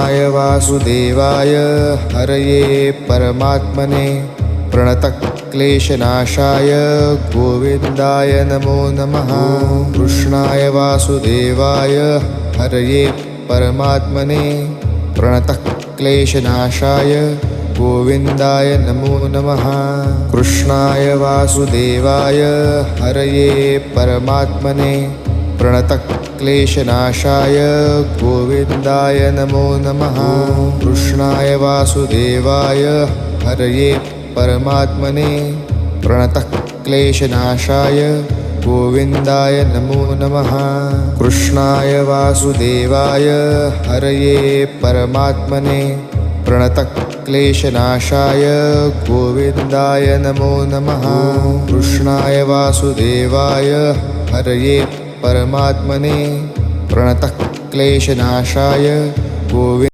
वासुदेवाय हरये परमात्मने प्रणतक्लेशनाशाय गोविन्दाय नमो नमः। कृष्णाय वासुदेवाय हरये परमात्मने प्रणतक्लेशनाशाय गोविन्दाय नमो नमः। कृष्णाय वासुदेवाय हरये परमात्मने प्रणतक्लेशनाशाय गोविन्दाय नमो नमः। कृष्णाय वासुदेवाय हरये परमात्मने प्रणतक्लेशनाशाय गोविन्दाय नमो नमः। कृष्णाय वासुदेवाय हरये परमात्मने प्रणतक्लेशनाशाय गोविन्दाय नमो नमः। कृष्णाय वासुदेवाय हरये परमात्मने प्रणतक्लेशनाशाय गोविन्दाय